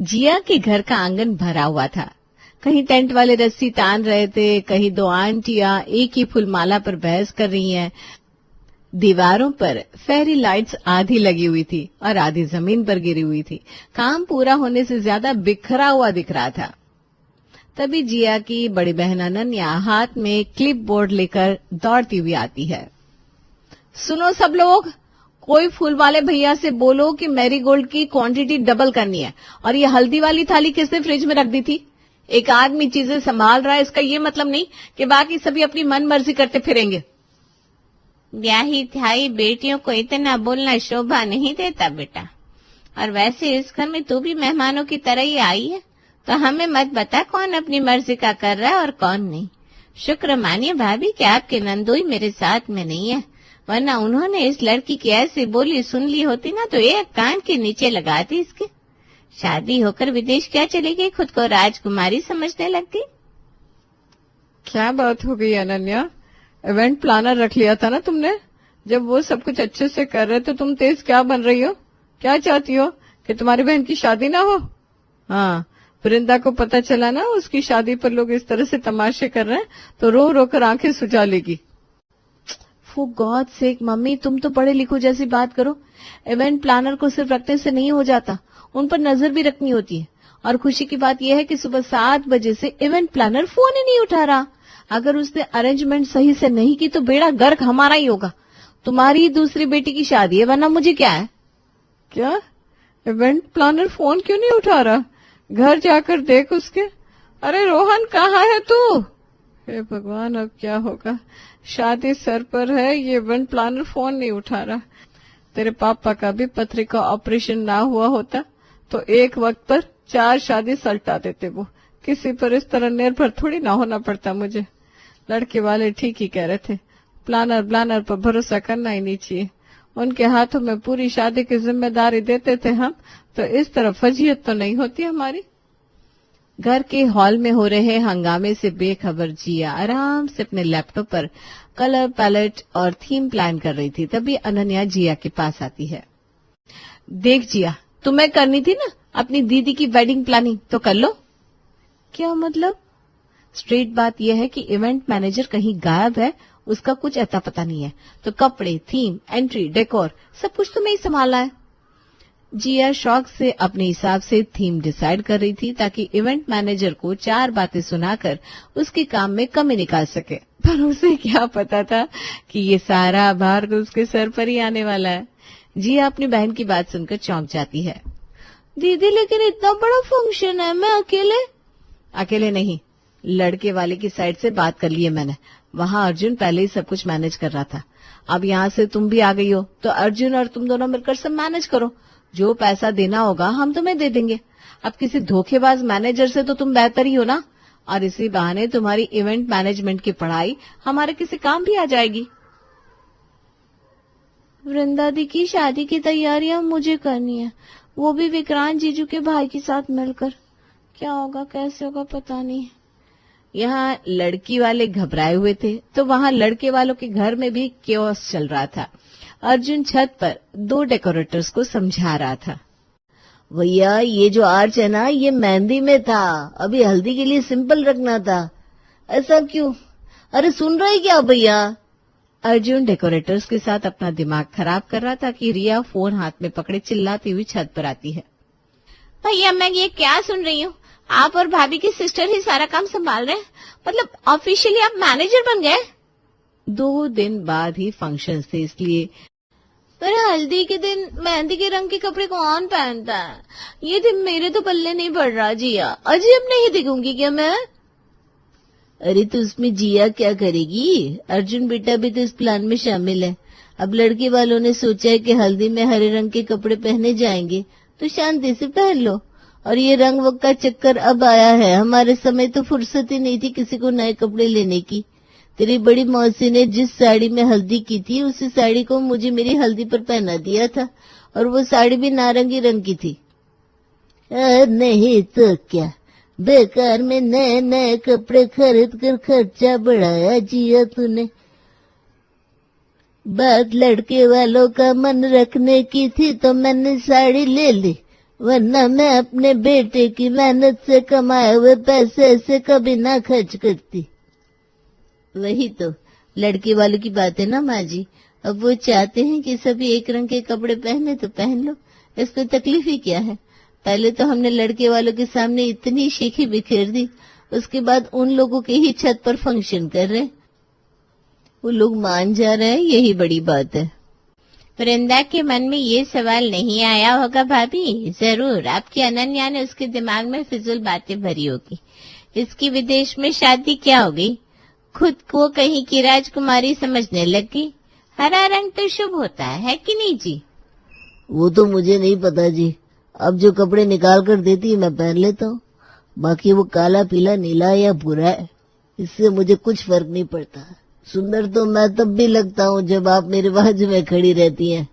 जिया के घर का आंगन भरा हुआ था। कहीं टेंट वाले रस्सी तान रहे थे, कहीं दो आंटियां एक ही फूलमाला पर बहस कर रही हैं। दीवारों पर फेरी लाइट्स आधी लगी हुई थी और आधी जमीन पर गिरी हुई थी। काम पूरा होने से ज्यादा बिखरा हुआ दिख रहा था। तभी जिया की बड़ी बहन अनन्या हाथ में क्लिप बोर्ड लेकर दौड़ती हुई आती है। सुनो सब लोग, कोई फूल वाले भैया से बोलो कि मैरीगोल्ड की क्वांटिटी डबल करनी है। और ये हल्दी वाली थाली किसने फ्रिज में रख दी थी? एक आदमी चीजें संभाल रहा है, इसका ये मतलब नहीं कि बाकी सभी अपनी मन मर्जी करते फिरेंगे। ब्याही थाई बेटियों को इतना बोलना शोभा नहीं देता बेटा। और वैसे इस घर में तू भी मेहमानों की तरह ही आई है, तो हमें मत बता कौन अपनी मर्जी का कर रहा है और कौन नहीं। शुक्र मानिए भाभी कि आपके नंदोई मेरे साथ में नहीं है, वरना उन्होंने इस लड़की की ऐसी बोली सुन ली होती ना तो एक कान के नीचे लगाती इसके। शादी होकर विदेश क्या चली गई, खुद को राजकुमारी समझने लगती। क्या बात हो गई अनन्या? इवेंट प्लानर रख लिया था ना तुमने? जब वो सब कुछ अच्छे से कर रहे तो तुम तेज क्या बन रही हो? क्या चाहती हो कि तुम्हारी बहन की शादी ना हो? हाँ, वृंदा को पता चला ना उसकी शादी पर लोग इस तरह से तमाशे कर रहे हैं तो रो रो कर आंखें सुझा लेगी। फॉर गॉड सेक मम्मी, तुम तो पढ़े लिखो जैसी बात करो। इवेंट प्लानर को सिर्फ रखने से नहीं हो जाता, उन पर नजर भी रखनी होती है। और खुशी की बात यह है कि सुबह 7 बजे से इवेंट प्लानर फोन ही नहीं उठा रहा। अगर उसने अरेंजमेंट सही से नहीं की तो बेड़ा गर्क हमारा ही होगा। तुम्हारी दूसरी बेटी की शादी है, वरना मुझे क्या है। क्या? इवेंट प्लानर फोन क्यों नहीं उठा रहा? घर जाकर देख उसके। अरे रोहन, कहाँ है तू? हे भगवान, अब क्या होगा? शादी सर पर है, ये इवेंट प्लानर फोन नहीं उठा रहा। तेरे पापा का भी पथरी का ऑपरेशन ना हुआ होता तो एक वक्त पर 4 शादी सल्टा देते वो। किसी पर इस तरह निर्भर थोड़ी ना होना पड़ता मुझे। लड़के वाले ठीक ही कह रहे थे, प्लानर पर भरोसा करना ही नहीं चाहिए। उनके हाथों में पूरी शादी की जिम्मेदारी देते थे हम, तो इस तरह फजीयत तो नहीं होती हमारी। घर के हॉल में हो रहे हंगामे से बेखबर जिया आराम से अपने लैपटॉप पर कलर पैलेट और थीम प्लान कर रही थी। तभी अनन्या जिया के पास आती है। देख जिया, तुम्हें करनी थी ना अपनी दीदी की वेडिंग प्लानिंग, तो कर लो। क्या मतलब? स्ट्रेट बात यह है कि इवेंट मैनेजर कहीं गायब है, उसका कुछ अता पता नहीं है, तो कपड़े, थीम, एंट्री, डेकोर सब कुछ तुम्हें ही संभालना है। जिया शौक से अपने हिसाब से थीम डिसाइड कर रही थी ताकि इवेंट मैनेजर को 4 बातें सुनाकर उसके काम में कमी निकाल सके। पर उसे क्या पता था कि ये सारा भार तो उसके सर पर ही आने वाला है। जिया अपनी बहन की बात सुनकर चौंक जाती है। दीदी, लेकिन इतना बड़ा फंक्शन है, मैं अकेले नहीं, लड़के वाले की साइड से बात कर ली है मैंने। वहाँ अर्जुन पहले ही सब कुछ मैनेज कर रहा था। अब यहाँ से तुम भी आ गई हो तो अर्जुन और तुम दोनों मिलकर सब मैनेज करो। जो पैसा देना होगा हम तुम्हें दे देंगे। अब किसी धोखेबाज मैनेजर से तो तुम बेहतर ही हो ना, और इसी बहाने तुम्हारी इवेंट मैनेजमेंट की पढ़ाई हमारे किसी काम भी आ जाएगी। वृंदा दी की शादी की तैयारियां मुझे करनी है, वो भी विक्रांत जीजू के भाई के साथ मिलकर। क्या होगा, कैसे होगा, पता नहीं। यहाँ लड़की वाले घबराए हुए थे तो वहाँ लड़के वालों के घर में भी केओस चल रहा था। अर्जुन छत पर 2 डेकोरेटर्स को समझा रहा था। भैया, ये जो आर्च है ना, ये मेहंदी में था, अभी हल्दी के लिए सिंपल रखना था। ऐसा क्यों? अरे सुन रहे क्या भैया? अर्जुन डेकोरेटर्स के साथ अपना दिमाग खराब कर रहा था कि रिया फोन हाथ में पकड़े चिल्लाती हुई छत पर आती है। भैया, मैं ये क्या सुन रही हूँ? आप और भाभी की सिस्टर ही सारा काम संभाल रहे हैं? मतलब ऑफिशियली आप मैनेजर बन गए? 2 दिन बाद ही फंक्शन थे, इसलिए। पर हल्दी के दिन मेहंदी के रंग के कपड़े कौन पहनता है? ये दिन मेरे तो पल्ले नहीं पड़ रहा जिया। अजीब नहीं दिखूंगी क्या मैं? अरे तो उसमें जिया क्या करेगी? अर्जुन बेटा भी तो इस प्लान में शामिल है। अब लड़के वालों ने सोचा है कि हल्दी में हरे रंग के कपड़े पहने जाएंगे, तो शांति से पहन लो। और ये रंग वक का चक्कर अब आया है, हमारे समय तो फुर्सत ही नहीं थी किसी को नए कपड़े लेने की। तेरी बड़ी मौसी ने जिस साड़ी में हल्दी की थी उसी साड़ी को मुझे मेरी हल्दी पर पहना दिया था, और वो साड़ी भी नारंगी रंग की थी। नहीं तो क्या, बेकार में नए नए कपड़े खरीद कर खर्चा बढ़ाया जिया तूने। बात लड़के वालों का मन रखने की थी तो मैंने साड़ी ले ली, वरना मैं अपने बेटे की मेहनत से कमाए हुए पैसे ऐसे कभी ना खर्च करती। वही तो लड़के वालों की बात है ना माँ जी। अब वो चाहते हैं कि सभी एक रंग के कपड़े पहने तो पहन लो, इसमें तकलीफ ही क्या है। पहले तो हमने लड़के वालों के सामने इतनी शीखी बिखेर दी, उसके बाद उन लोगों के ही छत पर फंक्शन कर रहे, वो लोग मान जा रहे हैं, यही बड़ी बात है। वृंदा के मन में ये सवाल नहीं आया होगा भाभी? जरूर आपकी अनन्या ने उसके दिमाग में फिजूल बातें भरी होगी। इसकी विदेश में शादी क्या हो गई, खुद को कहीं की राजकुमारी समझने लगी। हरा रंग तो शुभ होता है कि नहीं जी? वो तो मुझे नहीं पता जी, अब जो कपड़े निकाल कर देती है मैं पहन लेता हूँ। बाकी वो काला पीला नीला या भूरा है, इससे मुझे कुछ फर्क नहीं पड़ता। सुंदर तो मैं तब भी लगता हूँ जब आप मेरे बाजू में खड़ी रहती हैं।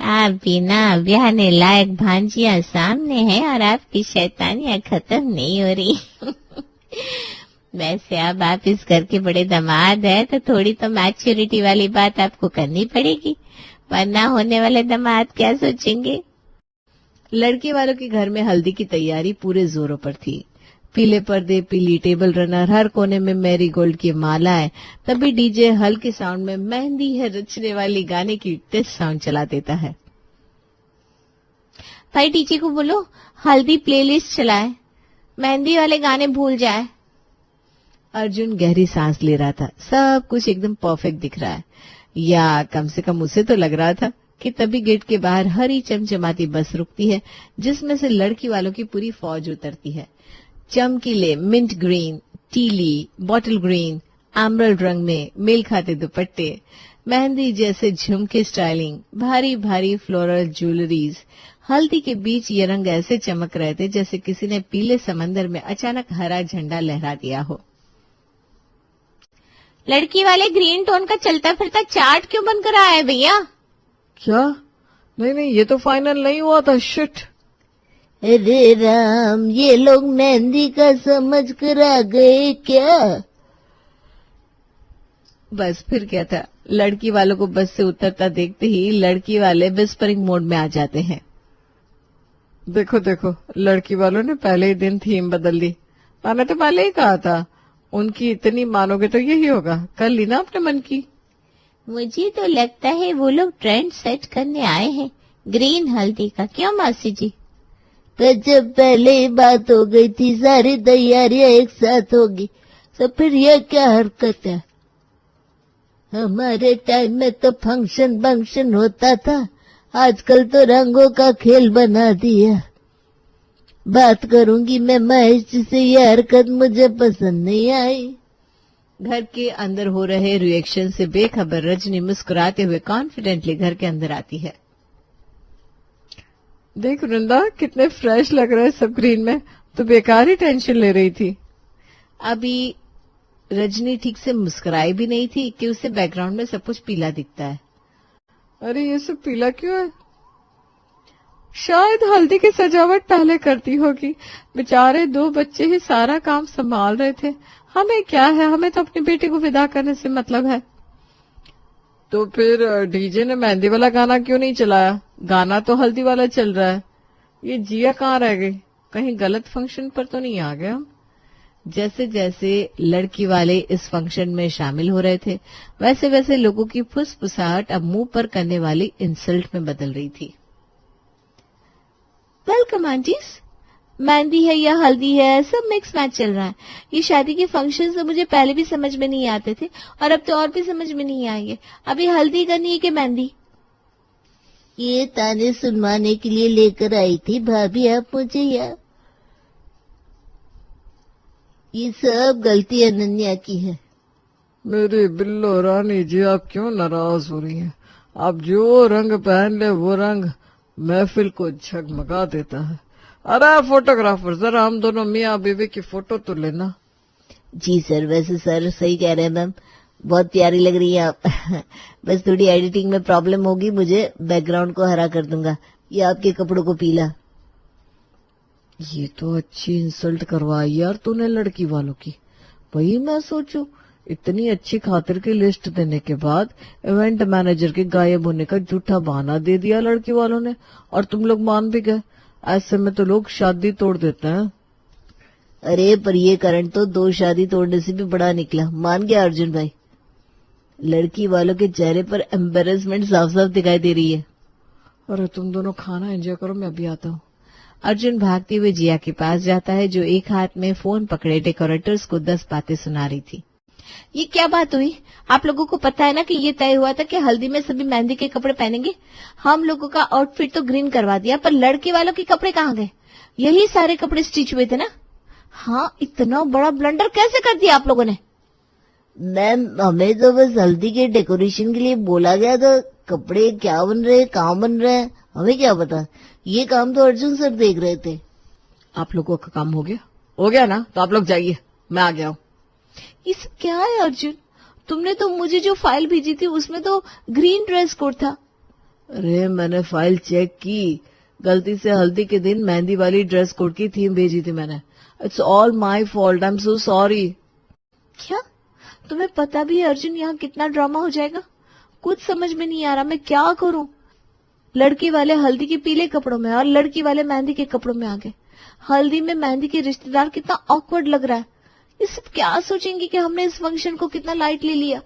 आप बिना ब्याहने लायक भांजियां सामने हैं और आपकी शैतानियां खत्म नहीं हो रही। वैसे अब आप इस घर के बड़े दामाद हैं तो थोड़ी तो मैच्योरिटी वाली बात आपको करनी पड़ेगी, वरना होने वाले दामाद क्या सोचेंगे। लड़के वालों के घर में हल्दी की तैयारी पूरे जोरों पर थी। पीले पर्दे, पीली टेबल रनर, हर कोने में मैरीगोल्ड की मालाएं। तभी डीजे हल्के साउंड में मेहंदी है रचने वाली गाने की टेस्ट साउंड चला देता है। भाई डीजे को बोलो हल्दी प्लेलिस्ट चलाए, मेहंदी वाले गाने भूल जाए। अर्जुन गहरी सांस ले रहा था। सब कुछ एकदम परफेक्ट दिख रहा है, या कम से कम उसे तो लग रहा था कि तभी गेट के बाहर हरी चमचमाती बस रुकती है, जिसमें से लड़की वालों की पूरी फौज उतरती है। चमकीले मिंट ग्रीन, टीली, बॉटल ग्रीन, एमरल्ड रंग में मेल खाते दुपट्टे, मेहंदी जैसे झुमके स्टाइलिंग, भारी भारी फ्लोरल ज्वेलरीज। हल्दी के बीच ये रंग ऐसे चमक रहे थे जैसे किसी ने पीले समंदर में अचानक हरा झंडा लहरा दिया हो। लड़की वाले ग्रीन टोन का चलता फिरता चार्ट क्यों बंद करा है भैया? क्या? नहीं, ये तो फाइनल नहीं हुआ था। शिट। अरे राम, ये लोग मेहंदी का समझ कर आ गए क्या? बस फिर क्या था, लड़की वालों को बस से उतरता देखते ही लड़की वाले विस्परिंग मोड में आ जाते हैं। देखो, लड़की वालों ने पहले ही दिन थीम बदल दी। मैंने तो पहले ही कहा था, उनकी इतनी मानोगे तो यही होगा। कर ली ना अपने मन की। मुझे तो लगता है वो लोग ट्रेंड सेट करने आए हैं ग्रीन हल्दी का। क्यों मासी जी? तो जब पहले ही बात हो गई थी, सारी तैयारियां एक साथ होगी, तो फिर यह क्या हरकत है? हमारे टाइम में तो फंक्शन होता था, आजकल तो रंगों का खेल बना दिया। बात करूंगी मैं महेश जी से, यह हरकत मुझे पसंद नहीं आई। घर के अंदर हो रहे रिएक्शन से बेखबर रजनी मुस्कुराते हुए कॉन्फिडेंटली घर के अंदर आती है। देख वृंदा, कितने फ्रेश लग रहे हैं सब ग्रीन में। तो बेकार ही टेंशन ले रही थी। अभी रजनी ठीक से मुस्कुराई भी नहीं थी कि उसे बैकग्राउंड में सब कुछ पीला दिखता है। अरे ये सब पीला क्यों है? शायद हल्दी की सजावट पहले करती होगी। बेचारे 2 बच्चे ही सारा काम संभाल रहे थे। हमें क्या है, हमें तो अपनी बेटी को विदा करने से मतलब है। तो फिर डीजे ने मेहंदी वाला गाना क्यों नहीं चलाया? गाना तो हल्दी वाला चल रहा है। ये जिया कहाँ रह गई? कहीं गलत फंक्शन पर तो नहीं आ गया? जैसे जैसे लड़की वाले इस फंक्शन में शामिल हो रहे थे, वैसे वैसे लोगों की फुसफुसाहट अब मुंह पर करने वाली इंसल्ट में बदल रही थी। वेलकम आंटीज, मेहंदी है या हल्दी है, सब मिक्स मैच चल रहा है। ये शादी के फंक्शन तो मुझे पहले भी समझ में नहीं आते थे और अब तो और भी समझ में नहीं आएंगे। अभी हल्दी करनी है कि मेहंदी? ये ताने सुनवाने के लिए लेकर आई थी भाभी आप मुझे, या ये सब गलती अनन्या की है? मेरी बिल्लो रानी जी, आप क्यों नाराज हो रही हैं? आप जो रंग पहन ले वो रंग महफिल को झगमगा देता है। अरे फोटोग्राफर, जरा हम दोनों मियाँ बीवी की फोटो तो लेना। जी सर, वैसे सर सही कह रहे हैं मैम, बहुत प्यारी लग रही है आप। बस थोड़ी एडिटिंग में प्रॉब्लम होगी, मुझे बैकग्राउंड को हरा कर दूंगा, ये आपके कपड़ों को पीला। ये तो अच्छी इंसल्ट करवाई यार तूने लड़की वालों की। वही मैं सोचू, इतनी अच्छी खातिर की लिस्ट देने के बाद इवेंट मैनेजर के गायब होने का झूठा बहाना दे दिया लड़की वालों ने, और तुम लोग मान भी गए। ऐसे में तो लोग शादी तोड़ देते हैं। अरे पर ये करंट तो 2 शादी तोड़ने से भी बड़ा निकला, मान गया अर्जुन भाई। लड़की वालों के चेहरे पर एम्बेरसमेंट साफ साफ दिखाई दे रही है। अरे तुम दोनों खाना एंजॉय करो, मैं अभी आता हूँ। अर्जुन भागते हुए जिया के पास जाता है, जो एक हाथ में फोन पकड़े डेकोरेटर्स को 10 बातें सुना रही थी। ये क्या बात हुई? आप लोगों को पता है ना कि ये तय हुआ था कि हल्दी में सभी मेहंदी के कपड़े पहनेंगे। हम लोगों का आउटफिट तो ग्रीन करवा दिया, पर लड़के वालों के कपड़े कहाँ गए? यही सारे कपड़े स्टिच हुए थे ना? हाँ, इतना बड़ा ब्लंडर कैसे कर दिया आप लोगों ने? मैम हमें तो बस हल्दी के डेकोरेशन के लिए बोला गया था, कपड़े क्या बन रहे कहाँ बन रहे हैं हमें क्या पता, ये काम तो अर्जुन सर देख रहे थे। आप लोगों का काम हो गया ना, तो आप लोग जाइए, मैं आ गया हूँ। ये सब क्या है अर्जुन? तुमने तो मुझे जो फाइल भेजी थी उसमें तो ग्रीन ड्रेस कोड था। अरे मैंने फाइल चेक की, गलती से हल्दी के दिन मेहंदी वाली ड्रेस कोड की थीम भेजी थी मैंने। It's all my fault, I am so sorry. क्या तुम्हें पता भी है अर्जुन यहाँ कितना ड्रामा हो जाएगा? कुछ समझ में नहीं आ रहा, मैं क्या करूं? लड़की वाले हल्दी के पीले कपड़ों में और लड़की वाले मेहंदी के कपड़ों में आ गए। हल्दी में मेहंदी के रिश्तेदार कितना ऑकवर्ड लग रहा है। ये सब क्या सोचेंगे कि हमने इस फंक्शन को कितना लाइटली लिया।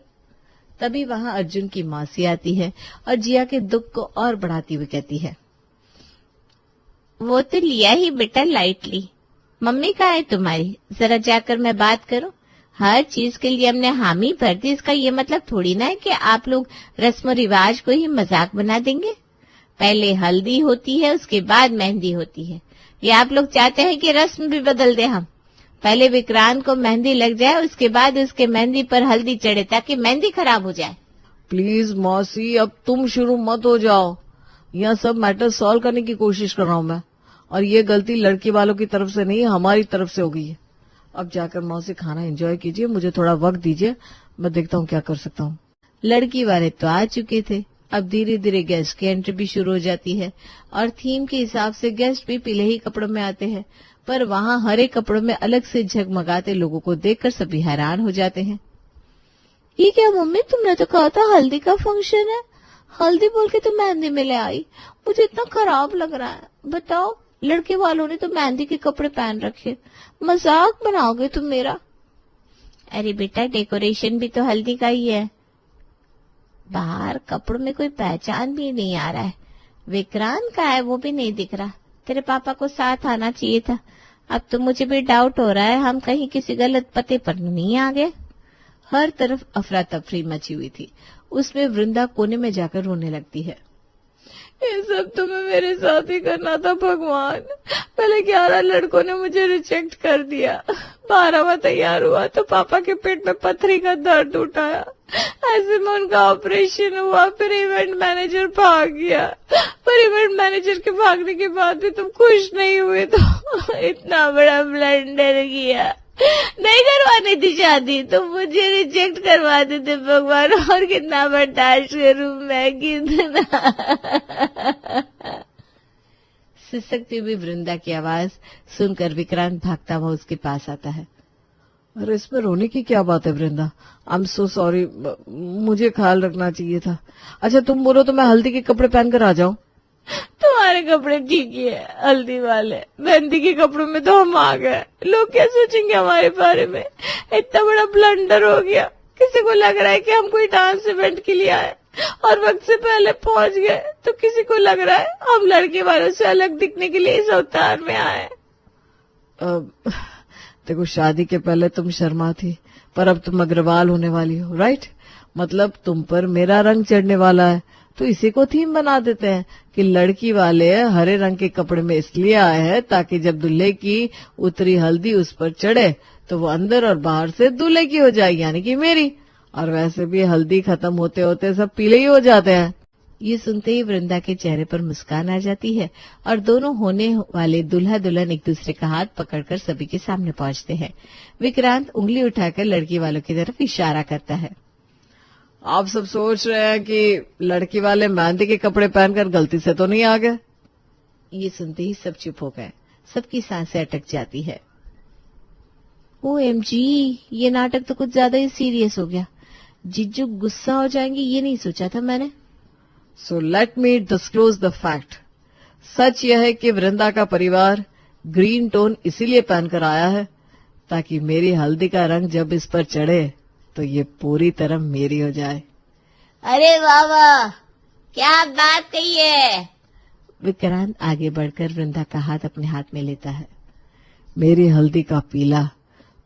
तभी वहां अर्जुन की मौसी आती है और जिया के दुख को और बढ़ाती हुई कहती है, वो तो लिया ही बेटा लाइटली। मम्मी कहाँ है तुम्हारी? जरा जाकर मैं बात करूं। हर चीज के लिए हमने हामी भर दी, इसका ये मतलब थोड़ी ना है कि आप लोग रस्म रिवाज को ही मजाक बना देंगे। पहले हल्दी होती है, उसके बाद मेहंदी होती है। ये आप लोग चाहते हैं कि रस्म भी बदल दे हम? पहले विक्रांत को मेहंदी लग जाए, उसके बाद उसके मेहंदी पर हल्दी चढ़े, ताकि मेहंदी खराब हो जाए। प्लीज मौसी, अब तुम शुरू मत हो जाओ। यह सब मैटर सॉल्व करने की कोशिश कर रहा हूँ मैं, और ये गलती लड़की वालों की तरफ से नहीं, हमारी तरफ से हो गई है। अब जाकर मौसी खाना एंजॉय कीजिए, मुझे थोड़ा वक्त दीजिए, मैं देखता हूँ क्या कर सकता हूँ। लड़की वाले तो आ चुके थे, अब धीरे धीरे गेस्ट की एंट्री भी शुरू हो जाती है और थीम के हिसाब से गेस्ट भी पीले ही कपड़ों में आते हैं, पर वहां हरे कपड़ों में अलग से झगमगाते लोगों को देखकर सभी हैरान हो जाते हैं। ये क्या मम्मी, तुमने तो कहा था हल्दी का फंक्शन है, हल्दी बोल के तो मेहंदी में ले आई। मुझे इतना खराब लग रहा है। बताओ, लड़के वालों ने तो मेहंदी के कपड़े पहन रखे, मजाक बनाओगे तुम मेरा? अरे बेटा, डेकोरेशन भी तो हल्दी का ही है। बाहर कपड़ों में कोई पहचान भी नहीं आ रहा है। विक्रांत का है वो भी नहीं दिख रहा। तेरे पापा को साथ आना चाहिए था। अब तो मुझे भी डाउट हो रहा है हम कहीं किसी गलत पते पर नहीं आ गए। हर तरफ अफरा तफरी मची हुई थी। उसमें वृंदा कोने में जाकर रोने लगती है। ये सब तुम्हें मेरे साथ ही करना था भगवान। पहले 11 लड़कों ने मुझे रिजेक्ट कर दिया, 12वां तैयार हुआ तो पापा के पेट में पथरी का दर्द उठाया, ऐसे में उनका ऑपरेशन हुआ, फिर इवेंट मैनेजर भाग गया। पर इवेंट मैनेजर के भागने के बाद भी तुम खुश नहीं हुए तो इतना बड़ा ब्लंडर किया। नहीं करवानी थी शादी तो मुझे रिजेक्ट करवा देते भगवान, और कितना बर्दाश्त करूं मैं, कितना। सिसकती हुई वृंदा की आवाज सुनकर विक्रांत भागता हुआ उसके पास आता है। अरे इसमें रोने की क्या बात है वृंदा, आई एम सो सॉरी, मुझे ख्याल रखना चाहिए था। अच्छा तुम बोलो तो मैं हल्दी के कपड़े पहनकर आ जाऊं? तुम्हारे कपड़े ठीक ही है, हल्दी वाले, मेहंदी के कपड़ों में तो हम आ गए, लोग क्या सोचेंगे हमारे बारे में। इतना बड़ा ब्लंडर हो गया, किसी को लग रहा है कि हम कोई डांस इवेंट के लिए आए और वक्त से पहले पहुंच गए, तो किसी को लग रहा है हम लड़के वालों से अलग दिखने के लिए इस अवतार में आए। देखो शादी के पहले तुम शर्मा थी, पर अब तुम अग्रवाल होने वाली हो, राइट? मतलब तुम पर मेरा रंग चढ़ने वाला है, तो इसी को थीम बना देते हैं कि लड़की वाले हरे रंग के कपड़े में इसलिए आए हैं ताकि जब दूल्हे की उतरी हल्दी उस पर चढ़े तो वो अंदर और बाहर से दूल्हे की हो जाए, यानी कि मेरी। और वैसे भी हल्दी खत्म होते होते सब पीले ही हो जाते हैं। ये सुनते ही वृंदा के चेहरे पर मुस्कान आ जाती है और दोनों होने वाले दूल्हा दुल्हन एक दूसरे का हाथ पकड़कर सभी के सामने पहुंचते हैं। विक्रांत उंगली उठाकर लड़की वालों की तरफ इशारा करता है। आप सब सोच रहे हैं कि लड़की वाले मेहंदी के कपड़े पहनकर गलती से तो नहीं आ गए? ये सुनते ही सब चुप हो गए, सबकी सांसें अटक जाती है। OMG, ये नाटक तो कुछ ज्यादा ही सीरियस हो गया। जीजू गुस्सा हो जाएंगे ये नहीं सोचा था मैंने। So let me disclose the fact. सच यह है कि वृंदा का परिवार ग्रीन टोन इसीलिए पहनकर आया है ताकि मेरी हल्दी का रंग जब इस पर चढ़े तो ये पूरी तरह मेरी हो जाए। अरे वाह वाह, क्या बात कही है। विक्रांत आगे बढ़कर वृंदा का हाथ अपने हाथ में लेता है। मेरी हल्दी का पीला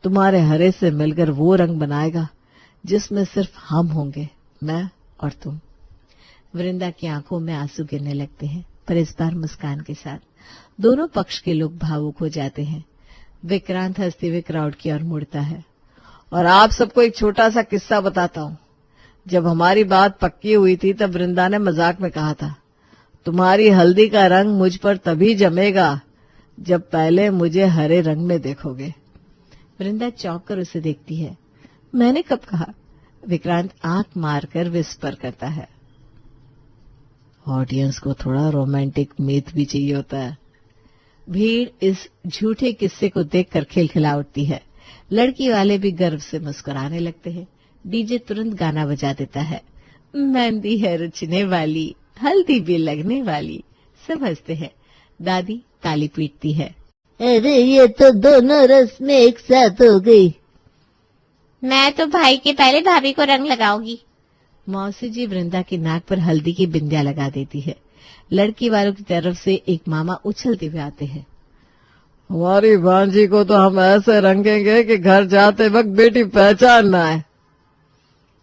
तुम्हारे हरे से मिलकर वो रंग बनाएगा जिसमें सिर्फ हम होंगे, मैं और तुम। वृंदा की आंखों में आंसू गिरने लगते हैं, पर इस बार मुस्कान के साथ। दोनों पक्ष के लोग भावुक हो जाते हैं। विक्रांत हंसते हुए क्राउड की ओर मुड़ता है। और आप सबको एक छोटा सा किस्सा बताता हूँ। जब हमारी बात पक्की हुई थी तब वृंदा ने मजाक में कहा था, तुम्हारी हल्दी का रंग मुझ पर तभी जमेगा जब पहले मुझे हरे रंग में देखोगे। वृंदा चौंक कर उसे देखती है। मैंने कब कहा? विक्रांत आंख मारकर विस्पर करता है। ऑडियंस को थोड़ा रोमांटिक मीत भी चाहिए होता है। भीड़ इस झूठे किस्से को देखकर खिलखिला उठती है। लड़की वाले भी गर्व से मुस्कुराने लगते हैं। डीजे तुरंत गाना बजा देता है। मेहंदी है रचने वाली, हल्दी भी लगने वाली। सब हंसते हैं। दादी ताली पीटती है। अरे ये तो दोनों रस्में एक साथ हो गई। मैं तो भाई के पहले भाभी को रंग लगाऊंगी। मौसी जी वृंदा की नाक पर हल्दी की बिंदिया लगा देती है। लड़की वालों की तरफ से एक मामा उछलते हुए आते हैं। हमारी भांजी को तो हम ऐसे रंगेंगे कि घर जाते वक्त बेटी पहचान ना आए।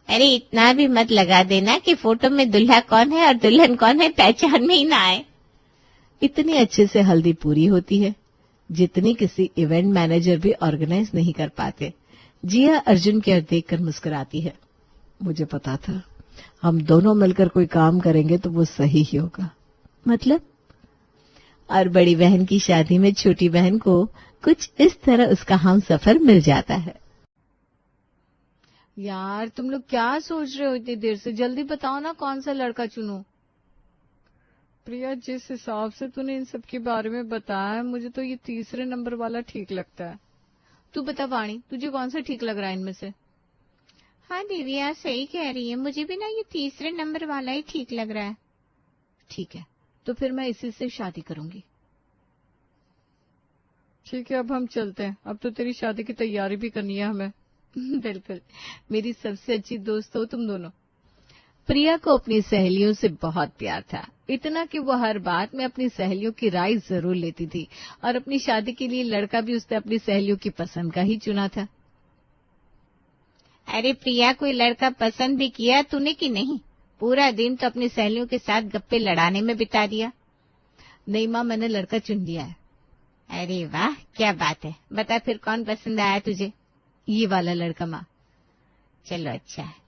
अरे इतना भी मत लगा देना कि फोटो में दुल्हा कौन है और दुल्हन कौन है पहचान में ही ना आए। इतनी अच्छे से हल्दी पूरी होती है जितनी किसी इवेंट मैनेजर भी ऑर्गेनाइज नहीं कर पाते। जिया अर्जुन की ओर देखकर मुस्कुराती है। मुझे पता था हम दोनों मिलकर कोई काम करेंगे तो वो सही ही होगा। मतलब? और बड़ी बहन की शादी में छोटी बहन को कुछ इस तरह उसका हम सफर मिल जाता है। यार तुम लोग क्या सोच रहे हो इतनी देर से? जल्दी बताओ ना कौन सा लड़का चुनूं। प्रिया, जिस हिसाब से तूने इन सब के बारे में बताया है मुझे तो ये तीसरे नंबर वाला ठीक लगता है। तू बता वाणी, तुझे कौन सा ठीक लग रहा है इनमें से? हाँ दिव्या सही कह रही है, मुझे भी ना ये तीसरे नंबर वाला ही ठीक लग रहा है। ठीक है, तो फिर मैं इसी से शादी करूंगी। ठीक है, अब हम चलते हैं। अब तो तेरी शादी की तैयारी भी करनी है हमें। बिल्कुल, मेरी सबसे अच्छी दोस्त हो तुम दोनों। प्रिया को अपनी सहेलियों से बहुत प्यार था, इतना कि वो हर बात में अपनी सहेलियों की राय जरूर लेती थी और अपनी शादी के लिए लड़का भी उसने अपनी सहेलियों की पसंद का ही चुना था। अरे प्रिया, कोई लड़का पसंद भी किया तूने कि नहीं? पूरा दिन तो अपनी सहेलियों के साथ गप्पे लड़ाने में बिता दिया। नहीं माँ, मैंने लड़का चुन लिया है। अरे वाह, क्या बात है। बता फिर कौन पसंद आया तुझे? ये वाला लड़का माँ। चलो अच्छा है।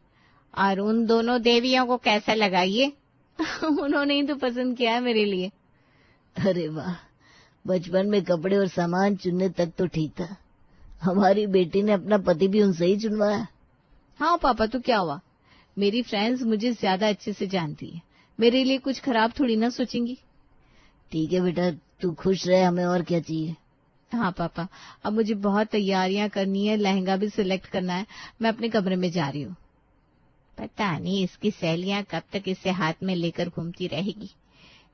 और उन दोनों देवियों को कैसा लगा ये? उन्होंने ही तो पसंद किया है मेरे लिए। अरे वाह, बचपन में कपड़े और सामान चुनने तक तो ठीक था। हमारी बेटी ने अपना पति भी उनसे ही चुनवाया। हाँ पापा, तो क्या हुआ? मेरी फ्रेंड्स मुझे ज्यादा अच्छे से जानती है, मेरे लिए कुछ खराब थोड़ी ना सोचेंगी। ठीक है बेटा, तू खुश रहे, हमें और क्या चाहिए। हाँ पापा, अब मुझे बहुत तैयारियां करनी है, लहंगा भी सिलेक्ट करना है। मैं अपने कमरे में जा रही हूँ। पता नहीं इसकी सहेलियां कब तक इसे हाथ में लेकर घूमती रहेगी।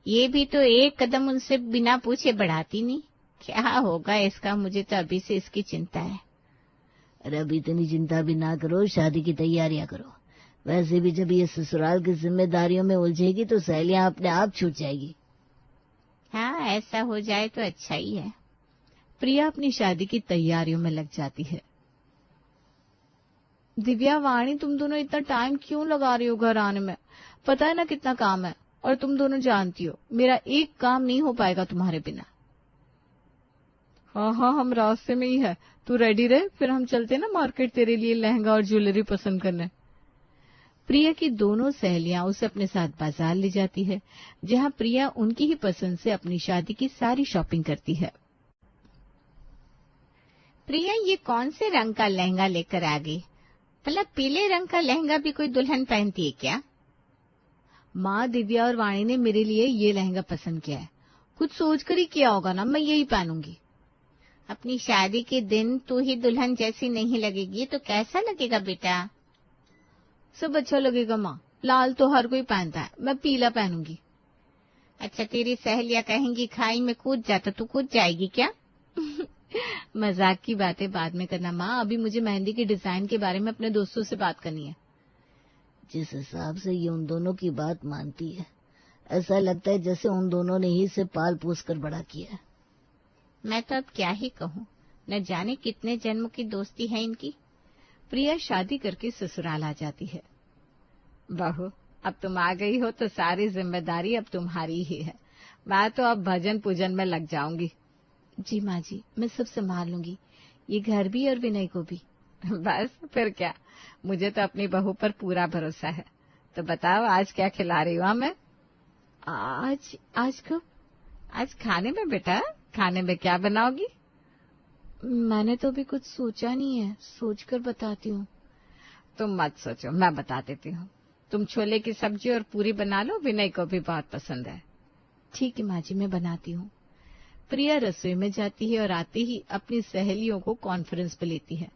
ये भी तो एक कदम उनसे बिना पूछे बढ़ाती नहीं। क्या होगा इसका, मुझे तो अभी से इसकी चिंता है। अरे अभी इतनी चिंता भी ना करो, शादी की तैयारियां करो। वैसे भी जब ये ससुराल की जिम्मेदारियों में उलझेगी तो सहेलियां अपने आप छूट जाएगी। हाँ, ऐसा हो जाए तो अच्छा ही है। प्रिया अपनी शादी की तैयारियों में लग जाती है। दिव्या, वाणी, तुम दोनों इतना टाइम क्यों लगा रही हो घर आने में? पता है ना कितना काम है, और तुम दोनों जानती हो मेरा एक काम नहीं हो पाएगा तुम्हारे बिना। हाँ हाँ, हम रास्ते में ही है, तू रेडी रहे, फिर हम चलते ना मार्केट तेरे लिए लहंगा और ज्वेलरी पसंद करने। प्रिया की दोनों सहेलियां उसे अपने साथ बाजार ले जाती है, जहां प्रिया उनकी ही पसंद से अपनी शादी की सारी शॉपिंग करती है। प्रिया, ये कौन से रंग का लहंगा लेकर आ गई? मतलब पीले रंग का लहंगा भी कोई दुल्हन पहनती है क्या? माँ, दिव्या और वाणी ने मेरे लिए ये लहंगा पसंद किया है। कुछ सोचकर ही किया होगा ना, मैं यही पहनूंगी। अपनी शादी के दिन तू ही दुल्हन जैसी नहीं लगेगी तो कैसा लगेगा बेटा? सब अच्छा लगेगा माँ, लाल तो हर कोई पहनता है, मैं पीला पहनूंगी। अच्छा, तेरी सहेलियां कहेंगी खाई में कूद जा तो तू कूद जाएगी क्या? मजाक की बातें बाद में करना माँ, अभी मुझे मेहंदी के डिजाइन के बारे में अपने दोस्तों से बात करनी है। जिस हिसाब से ये उन दोनों की बात मानती है, ऐसा लगता है जैसे उन दोनों ने ही इसे पाल पोस कर बड़ा किया है। मैं तो अब क्या ही कहूँ, न जाने कितने जन्म की दोस्ती है इनकी। प्रिया शादी करके ससुराल आ जाती है। बहू, अब तुम आ गई हो तो सारी जिम्मेदारी अब तुम्हारी ही है। मैं तो अब भजन पूजन में लग जाऊंगी। जी माँ जी, मैं सब संभाल लूंगी, ये घर भी और विनय को भी। बस फिर क्या, मुझे तो अपनी बहू पर पूरा भरोसा है। तो बताओ आज क्या खिला रही हूँ मैं? आज कब? आज खाने में बेटा। खाने में क्या बनाओगी? मैंने तो अभी कुछ सोचा नहीं है, सोचकर बताती हूँ। तुम मत सोचो, मैं बता देती हूँ। तुम छोले की सब्जी और पूरी बना लो, विनय को भी बहुत पसंद है। ठीक है माँ जी, मैं बनाती हूँ। प्रिया रसोई में जाती है और आते ही अपनी सहेलियों को कॉन्फ्रेंस पे लेती है।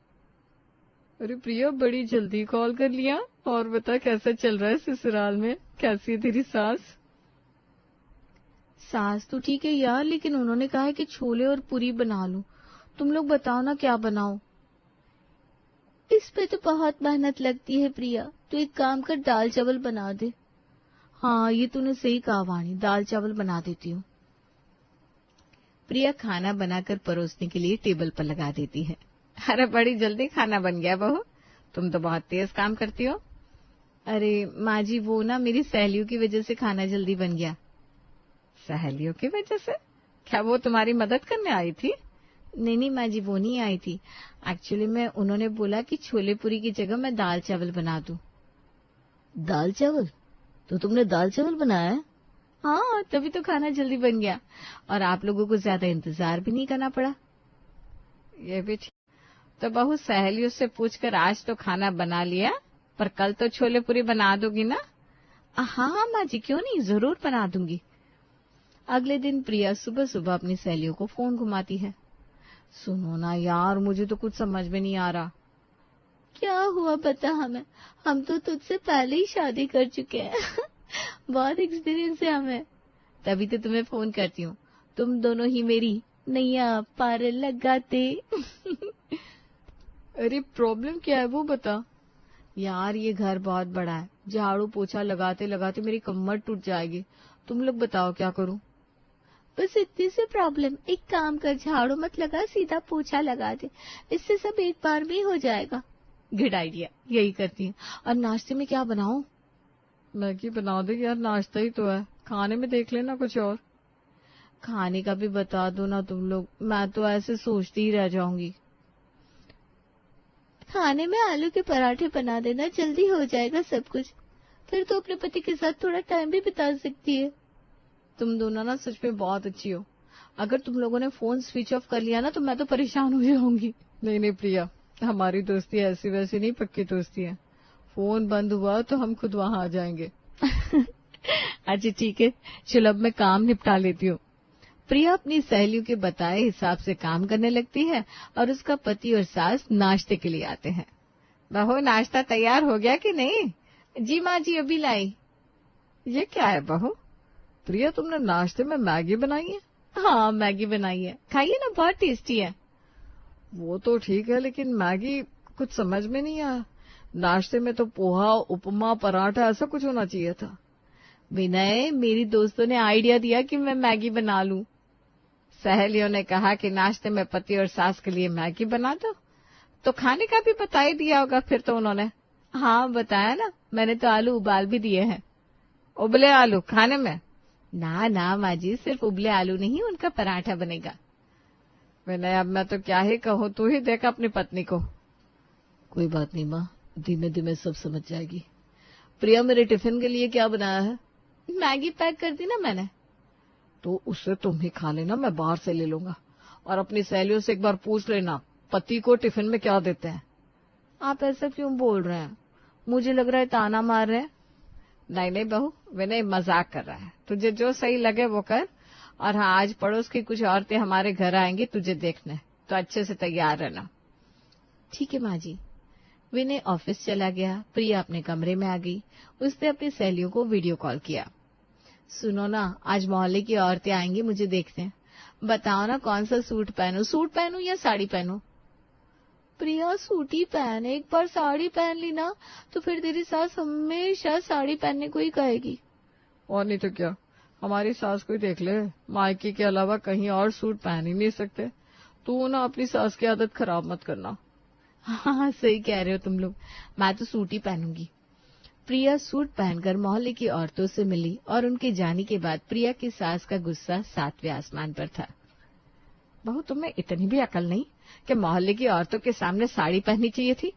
अरे प्रिया, बड़ी जल्दी कॉल कर लिया। और बता कैसा चल रहा है ससुराल में, कैसी है तेरी सास? सास तो ठीक है यार, लेकिन उन्होंने कहा है कि छोले और पूरी बना लो। तुम लोग बताओ ना क्या बनाओ। इस पे तो बहुत मेहनत लगती है प्रिया, तो एक काम कर, दाल चावल बना दे। हाँ, ये तूने सही कहा वाणी, दाल चावल बना देती हूँ। प्रिया खाना बनाकर परोसने के लिए टेबल पर लगा देती है। अरे बड़ी जल्दी खाना बन गया बहू, तुम तो बहुत तेज काम करती हो। अरे माँ जी, वो ना मेरी सहेलियों की वजह से खाना जल्दी बन गया। सहेलियों की वजह से? क्या वो तुम्हारी मदद करने आई थी? नहीं माँ जी, वो नहीं आई थी। एक्चुअली में उन्होंने बोला कि छोले पूरी की जगह मैं दाल चावल बना दूं। दाल चावल? तो तुमने दाल चावल बनाया है? हाँ, तभी तो खाना जल्दी बन गया और आप लोगों को ज्यादा इंतजार भी नहीं करना पड़ा। ये भी ठीक। तो बहू, सहेलियों से पूछकर आज तो खाना बना लिया, पर कल तो छोले पूरी बना दोगी ना? हाँ माँ जी, क्यों नहीं, जरूर बना दूंगी। अगले दिन प्रिया सुबह सुबह अपनी सहेलियों को फोन घुमाती है। सुनो ना यार, मुझे तो कुछ समझ में नहीं आ रहा। क्या हुआ बता हमें, हम तो तुझसे पहले ही शादी कर चुके हैं। बहुत एक्सपीरियंस है हमें। तभी तो तुम्हें फोन करती हूँ, तुम दोनों ही मेरी नैया पार लगाते। अरे प्रॉब्लम क्या है वो बता। यार ये घर बहुत बड़ा है, झाड़ू पोछा लगाते लगाते मेरी कमर टूट जाएगी। तुम लोग बताओ क्या करूं? बस इतनी सी प्रॉब्लम, एक काम कर, झाड़ू मत लगा, सीधा पोछा लगा दे, इससे सब एक बार में ही हो जाएगा। गुड आइडिया, यही करती हूँ। और नाश्ते में क्या बनाऊं? मैगी बना दे यार, नाश्ता ही तो है, खाने में देख लेना कुछ और। खाने का भी बता दो ना तुम लोग, मैं तो ऐसे सोचती ही रह जाऊंगी। खाने में आलू के पराठे बना देना, जल्दी हो जाएगा सब कुछ, फिर तो अपने पति के साथ थोड़ा टाइम भी बिता सकती है। तुम दोनों ना सच में बहुत अच्छी हो। अगर तुम लोगों ने फोन स्विच ऑफ कर लिया ना तो मैं तो परेशान हो जाऊंगी। नहीं प्रिया, हमारी दोस्ती ऐसी वैसी नहीं, पक्की दोस्ती है। फोन बंद हुआ तो हम खुद वहां आ जाएंगे। अच्छा ठीक है, चलो अब मैं काम निपटा लेती हूँ। प्रिया अपनी सहेलियों के बताए हिसाब से काम करने लगती है और उसका पति और सास नाश्ते के लिए आते हैं। बहू, नाश्ता तैयार हो गया कि नहीं? जी माँ जी, अभी लाई। ये क्या है बहू? प्रिया, तुमने नाश्ते में मैगी बनाई है? हाँ, मैगी बनाई है, खाइए ना, बहुत टेस्टी है। वो तो ठीक है, लेकिन मैगी कुछ समझ में नहीं आया। नाश्ते में तो पोहा, उपमा, पराठा ऐसा कुछ होना चाहिए था। विनय, मेरी दोस्तों ने आइडिया दिया कि मैं मैगी बना लूं। सहेलियों ने कहा कि नाश्ते में पति और सास के लिए मैगी बना दो, तो खाने का भी बता ही दिया होगा फिर तो उन्होंने। हाँ बताया ना, मैंने तो आलू उबाल भी दिए हैं। उबले आलू खाने में? ना माँ जी, सिर्फ उबले आलू नहीं, उनका पराठा बनेगा। विनय, अब मैं तो क्या ही कहूँ, तू ही देखा अपनी पत्नी को। कोई बात नहीं माँ, धीमे धीमे सब समझ जाएगी। प्रिया, मेरे टिफिन के लिए क्या बनाया है? मैगी पैक कर दी ना मैंने। तो उससे तुम ही खा लेना, मैं बाहर से ले लूंगा। और अपनी सहेलियों से एक बार पूछ लेना पति को टिफिन में क्या देते हैं। आप ऐसा क्यों बोल रहे हैं? मुझे लग रहा है ताना मार रहे हैं। नहीं बहू, विनय मजाक कर रहा है, तुझे जो सही लगे वो कर। और हाँ, आज पड़ोस की कुछ औरतें हमारे घर आएंगी तुझे देखने, तो अच्छे से तैयार रहना। ठीक है माँ जी। विनय ऑफिस चला गया, प्रिया अपने कमरे में आ गई। उसने अपनी सहेलियों को वीडियो कॉल किया। सुनो ना, आज मोहल्ले की औरतें आएंगी मुझे देखने, बताओ ना कौन सा सूट पहनूं या साड़ी पहनूं? प्रिया सूट ही पहन, एक बार साड़ी पहन ली ना तो फिर तेरी सास हमेशा साड़ी पहनने को ही कहेगी। और नहीं तो क्या, हमारी सास को ही देख ले, मायके के अलावा कहीं और सूट पहन ही नहीं सकते। तू ना अपनी सास की आदत खराब मत करना। हाँ, सही कह रहे हो तुम लोग, मैं तो सूट ही पहनूंगी। प्रिया सूट पहनकर मोहल्ले की औरतों से मिली और उनके जाने के बाद प्रिया की सास का गुस्सा 7वें आसमान पर था। बहू, तुम्हें इतनी भी अकल नहीं कि मोहल्ले की औरतों के सामने साड़ी पहननी चाहिए थी?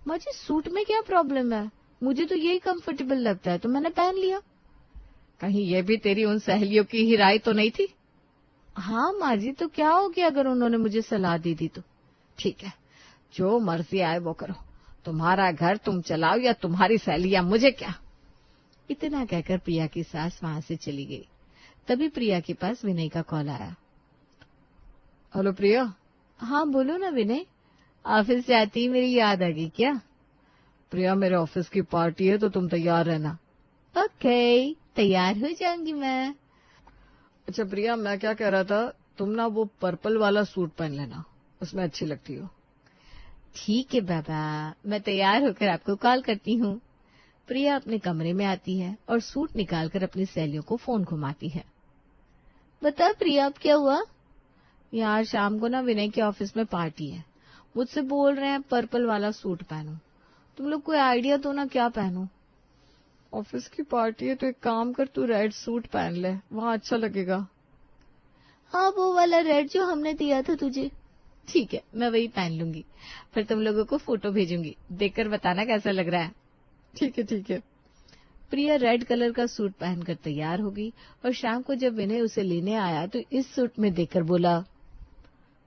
मुझे सूट में क्या प्रॉब्लम है, मुझे तो यही कंफर्टेबल लगता है तो मैंने पहन लिया। कहीं ये भी तेरी उन सहेलियों की ही राय तो नहीं थी? हाँ माँ जी, तो क्या हो गया अगर उन्होंने मुझे सलाह दी थी तो? ठीक है, जो मर्जी आए वो करो, तुम्हारा घर तुम चलाओ या तुम्हारी सहेलियां, मुझे क्या। इतना कहकर प्रिया की सास वहां से चली गई। तभी प्रिया के पास विनय का कॉल आया। हेलो प्रिया। हाँ बोलो ना विनय, ऑफिस से आती ही मेरी याद आ गई क्या? प्रिया, मेरे ऑफिस की पार्टी है तो तुम तैयार रहना। ओके, तैयार हो जाऊंगी मैं। अच्छा प्रिया, मैं क्या कह रहा था, तुम ना वो पर्पल वाला सूट पहन लेना, उसमें अच्छी लगती हो। ठीक है बाबा, मैं तैयार होकर आपको कॉल करती हूँ। प्रिया अपने कमरे में आती है और सूट निकालकर अपनी सहेलियों को फोन घुमाती है। बता प्रिया, अब क्या हुआ? यार शाम को ना विनय के ऑफिस में पार्टी है, मुझसे बोल रहे हैं पर्पल वाला सूट पहनो। तुम लोग कोई आइडिया दो ना, क्या पहनूं? ऑफिस की पार्टी है तो एक काम कर, तू रेड सूट पहन ले, वहाँ अच्छा लगेगा। हाँ, वो वाला रेड जो हमने दिया था तुझे। ठीक है, मैं वही पहन लूंगी, फिर तुम लोगों को फोटो भेजूंगी, देखकर बताना कैसा लग रहा है। ठीक है ठीक है। प्रिया रेड कलर का सूट पहनकर तैयार हो गई और शाम को जब विनय उसे लेने आया तो इस सूट में देखकर बोला,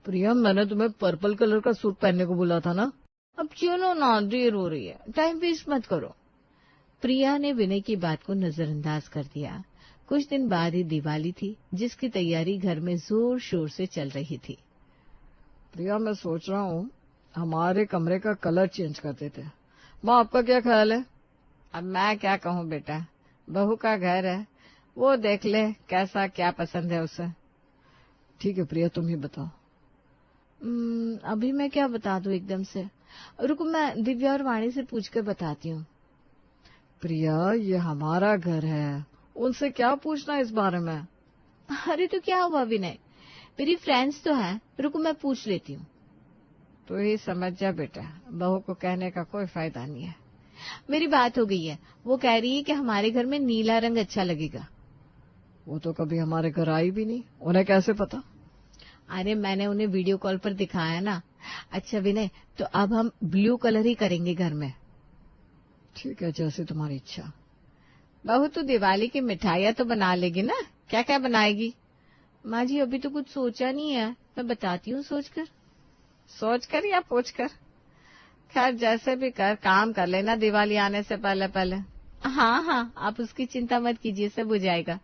प्रिया, मैंने तुम्हें पर्पल कलर का सूट पहनने को बोला था ना। अब चलो ना, देर हो रही है, टाइम वेस्ट मत करो। प्रिया ने विनय की बात को नजरअंदाज कर दिया। कुछ दिन बाद ही दिवाली थी, जिसकी तैयारी घर में जोर शोर से चल रही थी। प्रिया, मैं सोच रहा हूँ हमारे कमरे का कलर चेंज कर देते हैं। माँ, आपका क्या ख्याल है? अब मैं क्या कहूँ बेटा, बहू का घर है, वो देख ले कैसा क्या पसंद है उसे। ठीक है प्रिया, तुम ही बताओ। अभी मैं क्या बता दूं एकदम से, रुको मैं दिव्या और वाणी से पूछकर बताती हूँ। प्रिया, ये हमारा घर है, उनसे क्या पूछना इस बारे में? अरे तो क्या हुआ विनय, मेरी फ्रेंड्स तो है, रुको मैं पूछ लेती हूँ। तो ही समझ जा बेटा, बहू को कहने का कोई फायदा नहीं है। मेरी बात हो गई है, वो कह रही है कि हमारे घर में नीला रंग अच्छा लगेगा। वो तो कभी हमारे घर आई भी नहीं, उन्हें कैसे पता? अरे मैंने उन्हें वीडियो कॉल पर दिखाया ना। अच्छा विनय, तो अब हम ब्लू कलर ही करेंगे घर में। ठीक है, जैसे तुम्हारी इच्छा। बहू तू दिवाली की मिठाइयाँ तो बना लेगी ना, क्या क्या बनाएगी? माँ जी अभी तो कुछ सोचा नहीं है, मैं बताती हूँ सोचकर। सोचकर या पूछकर? खैर जैसे भी कर, काम कर लेना दिवाली आने से पहले पहले। हाँ हाँ, आप उसकी चिंता मत कीजिए, सब हो जाएगा।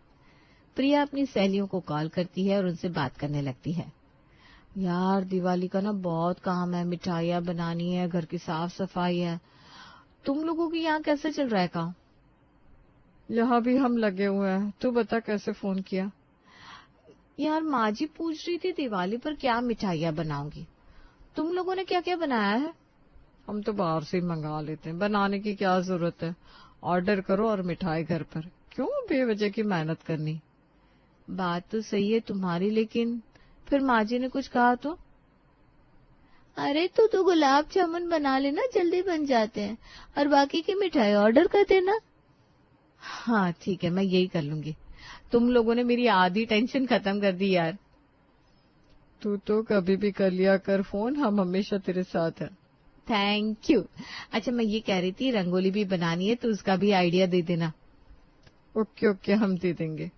प्रिया अपनी सहेलियों को कॉल करती है और उनसे बात करने लगती है। यार दिवाली का ना बहुत काम है, मिठाइयाँ बनानी है, घर की साफ सफाई है। तुम लोगों की यहाँ कैसे चल रहा है काम? यहाँ भी हम लगे हुए हैं, तू बता कैसे फोन किया? यार माँ जी पूछ रही थी दिवाली पर क्या मिठाइयाँ बनाऊंगी, तुम लोगों ने क्या क्या बनाया है? हम तो बाहर से ही मंगा लेते हैं, बनाने की क्या जरूरत है, ऑर्डर करो और मिठाई घर पर, क्यों बेवजह की मेहनत करनी। बात तो सही है तुम्हारी, लेकिन फिर माँ जी ने कुछ कहा तो? अरे तो गुलाब जामुन बना लेना, जल्दी बन जाते हैं, और बाकी की मिठाई ऑर्डर कर देना। हाँ ठीक है, मैं यही कर लूंगी। तुम लोगों ने मेरी आधी टेंशन खत्म कर दी यार। तू तो कभी भी कर लिया कर फोन, हम हमेशा तेरे साथ हैं। Thank you. अच्छा मैं ये कह रही थी, रंगोली भी बनानी है तो उसका भी आइडिया दे देना। ओके ओके, हम दे देंगे।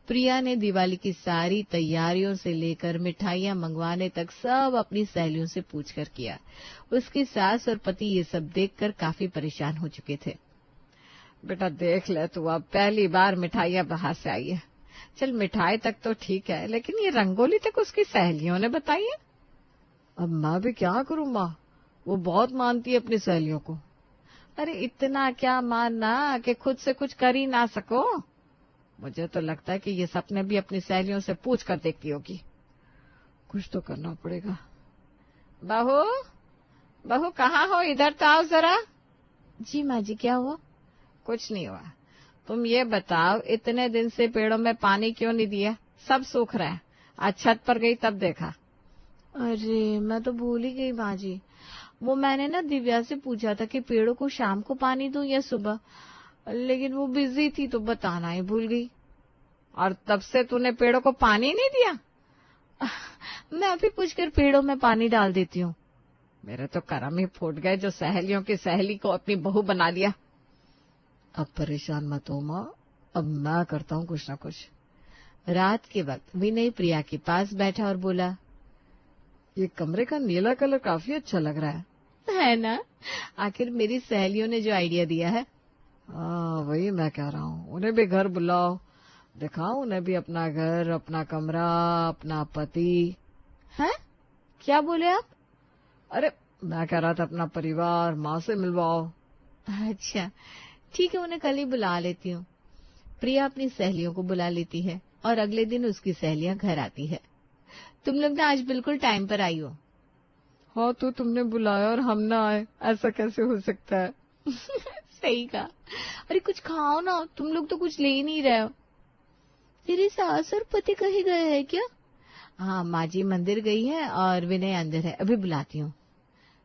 प्रिया ने दिवाली की सारी तैयारियों से लेकर मिठाइयाँ मंगवाने तक सब अपनी सहेलियों से पूछकर किया। उसकी सास और पति ये सब देखकर काफी परेशान हो चुके थे। बेटा देख ले तू, अब पहली बार मिठाइयाँ बाहर से आई है। चल मिठाई तक तो ठीक है, लेकिन ये रंगोली तक उसकी सहेलियों ने बताई है। अब मैं भी क्या करूँ माँ, वो बहुत मानती है अपनी सहेलियों को। अरे इतना क्या मानना कि खुद से कुछ कर ही ना सको। मुझे तो लगता है कि ये सपने भी अपनी सहेलियों से पूछ कर देखती होगी। कुछ तो करना पड़ेगा। बहू, बहू कहाँ हो? इधर तो आओ जरा। जी माँ जी, क्या हुआ? कुछ नहीं हुआ। तुम ये बताओ, इतने दिन से पेड़ों में पानी क्यों नहीं दिया? सब सूख रहा है। आज छत पर गई तब देखा। अरे मैं तो भूल ही गई माँ जी। वो मैंने ना दिव्या से पूछा था कि पेड़ों को शाम को पानी दूं या सुबह, लेकिन वो बिजी थी तो बताना ही भूल गई। और तब से तूने पेड़ों को पानी नहीं दिया? मैं अभी पूछकर पेड़ों में पानी डाल देती हूँ। मेरे तो करम ही फूट गए जो सहेलियों की सहेली को अपनी बहू बना लिया। अब परेशान मत हो माँ, अब मैं करता हूँ कुछ न कुछ। रात के वक्त विनय प्रिया के पास बैठा और बोला, ये कमरे का नीला कलर काफी अच्छा लग रहा है ना? आखिर मेरी सहेलियों ने जो आइडिया दिया है। वही मैं कह रहा हूँ, उन्हें भी घर बुलाओ, दिखाओ उन्हें भी अपना घर, अपना कमरा, अपना पति। हैं? क्या बोले आप? अरे मैं कह रहा था अपना परिवार, माँ से मिलवाओ। अच्छा ठीक है, उन्हें कल ही बुला लेती हूँ। प्रिया अपनी सहेलियों को बुला लेती है और अगले दिन उसकी सहेलियां घर आती है। तुम लोग ना आज बिल्कुल टाइम पर आई हो। हाँ तो तुमने बुलाया और हम ना आए, ऐसा कैसे हो सकता है? सही कहा। अरे कुछ खाओ ना, तुम लोग तो कुछ ले ही नहीं रहे हो। तेरी सास और पति कहीं गए हैं क्या? हाँ माँ जी मंदिर गई है और विनय अंदर है, अभी बुलाती हूँ।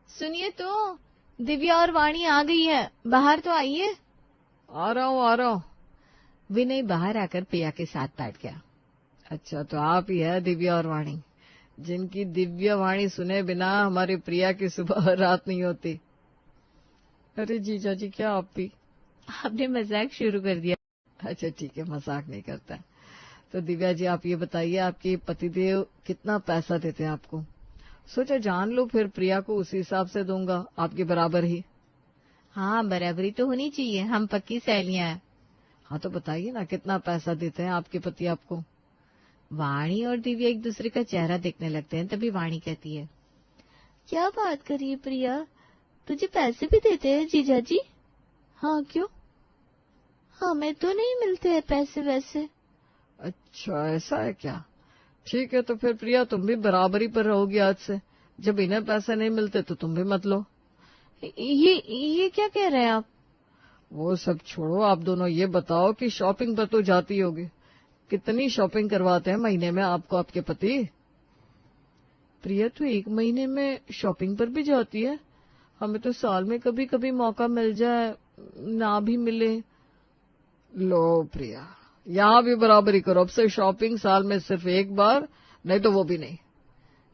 सुनिए तो, दिव्या और वाणी आ गई है, बाहर तो आइए। आ रहा हूँ, आ रहा हूँ। विनय बाहर आकर प्रिया के साथ बैठ गया। अच्छा तो आप ही है दिव्या और वाणी, जिनकी दिव्या वाणी सुने बिना हमारी प्रिया की सुबह रात नहीं होती। अरे जीजा जी क्या आप भी? आपने मजाक शुरू कर दिया। अच्छा ठीक है, मजाक नहीं करता। तो दिव्या जी आप ये बताइए, आपके पतिदेव कितना पैसा देते हैं आपको? सोचा जान लो, फिर प्रिया को उसी हिसाब से दूंगा, आपके बराबर ही। हाँ बराबरी तो होनी चाहिए, हम पक्की सहेलियां हैं। हाँ तो बताइए ना, कितना पैसा देते हैं आपके पति आपको? वाणी और दिव्या एक दूसरे का चेहरा देखने लगते हैं, तभी वाणी कहती है, क्या बात करिए प्रिया, तुझे पैसे भी देते हैं जीजा जी? हाँ क्यों? हमें तो नहीं मिलते हैं पैसे वैसे। अच्छा ऐसा है क्या? ठीक है, तो फिर प्रिया तुम भी बराबरी पर रहोगी आज से। जब इन्हें पैसे नहीं मिलते तो तुम भी मत लो। ये क्या कह रहे हैं आप? वो सब छोड़ो, आप दोनों ये बताओ कि शॉपिंग पर तो जाती होगी, कितनी शॉपिंग करवाते हैं महीने में आपको आपके पति? प्रिया तो 1 महीने में शॉपिंग पर भी जाती है, हमें तो साल में कभी कभी मौका मिल जाए, ना भी मिले। लो प्रिया, यहाँ भी बराबरी करो, अब से शॉपिंग साल में सिर्फ एक बार, नहीं तो वो भी नहीं।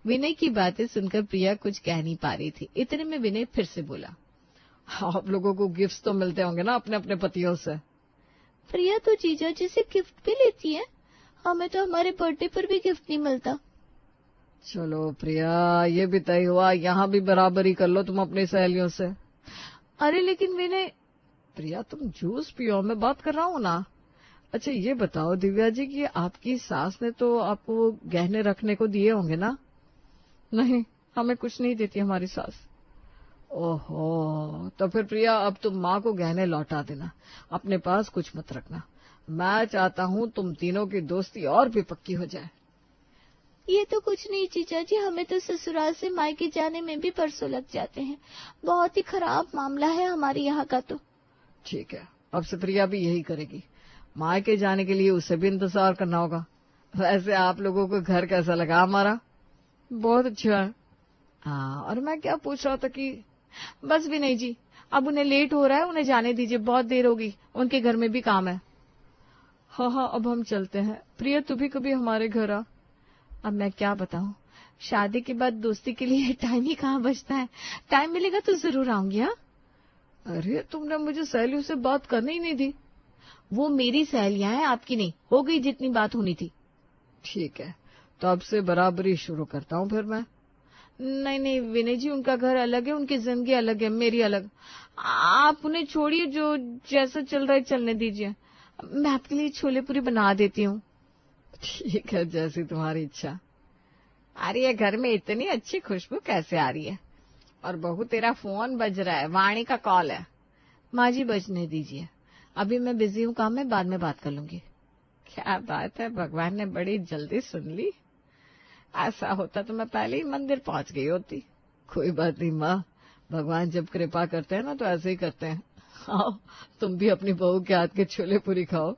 विनय की बातें सुनकर प्रिया कुछ कह नहीं पा रही थी। इतने में विनय फिर से बोला, आप लोगों को गिफ्ट तो मिलते होंगे ना अपने अपने पतियों से? प्रिया तो जीजा जी से गिफ्ट भी लेती है, हमें तो हमारे बर्थडे पर भी गिफ्ट नहीं मिलता। चलो प्रिया, ये भी तय हुआ, यहाँ भी बराबरी कर लो तुम अपनी सहेलियों से। अरे लेकिन विनय। प्रिया तुम जूस पियो, मैं बात कर रहा हूँ ना। अच्छा ये बताओ दिव्या जी कि आपकी सास ने तो आपको गहने रखने को दिए होंगे ना? नहीं, हमें कुछ नहीं देती हमारी सास। ओहो, तो फिर प्रिया अब तुम माँ को गहने लौटा देना, अपने पास कुछ मत रखना। मैं चाहता हूँ तुम तीनों की दोस्ती और भी पक्की हो जाए। ये तो कुछ नहीं जीजा जी, हमें तो ससुराल से मायके जाने में भी परसों लग जाते हैं, बहुत ही खराब मामला है हमारे यहाँ का तो। ठीक है, अब से प्रिया भी यही करेगी, मायके जाने के लिए उसे भी इंतजार करना होगा। वैसे आप लोगों को घर कैसा लगा हमारा? बहुत अच्छा है। हाँ, और मैं क्या पूछ रहा था कि बस भी नहीं जी, अब उन्हें लेट हो रहा है, उन्हें जाने दीजिए, बहुत देर होगी, उनके घर में भी काम है। हाँ हाँ अब हम चलते हैं, प्रिया तू भी कभी हमारे घर आ। अब मैं क्या बताऊं, शादी के बाद दोस्ती के लिए टाइम ही कहाँ बचता है, टाइम मिलेगा तो जरूर आऊंगी। हाँ अरे तुमने मुझे सहेलियों से बात करने ही नहीं दी। वो मेरी सहेलियां हैं, आपकी नहीं, हो गई जितनी बात होनी थी। ठीक है, तो अब से बराबरी शुरू करता हूँ फिर मैं। नहीं नहीं विनय जी, उनका घर अलग है, उनकी जिंदगी अलग है, मेरी अलग। आप उन्हें छोड़िए, जो जैसा चल रहा है चलने दीजिए, मैं आपके लिए छोले पूरी बना देती हूँ। ठीक है, जैसी तुम्हारी इच्छा। अरे ये घर में इतनी अच्छी खुशबू कैसे आ रही है? और बहू तेरा फोन बज रहा है, वाणी का कॉल है। माँ जी बजने दीजिए, अभी मैं बिजी हूँ काम में, बाद में बात कर लूंगी। क्या बात है, भगवान ने बड़ी जल्दी सुन ली। ऐसा होता तो मैं पहले ही मंदिर पहुंच गई होती। कोई बात नहीं माँ, भगवान जब कृपा करते हैं ना तो ऐसे ही करते हैं। आओ तुम भी अपनी बहू के हाथ के छोले पूरी खाओ।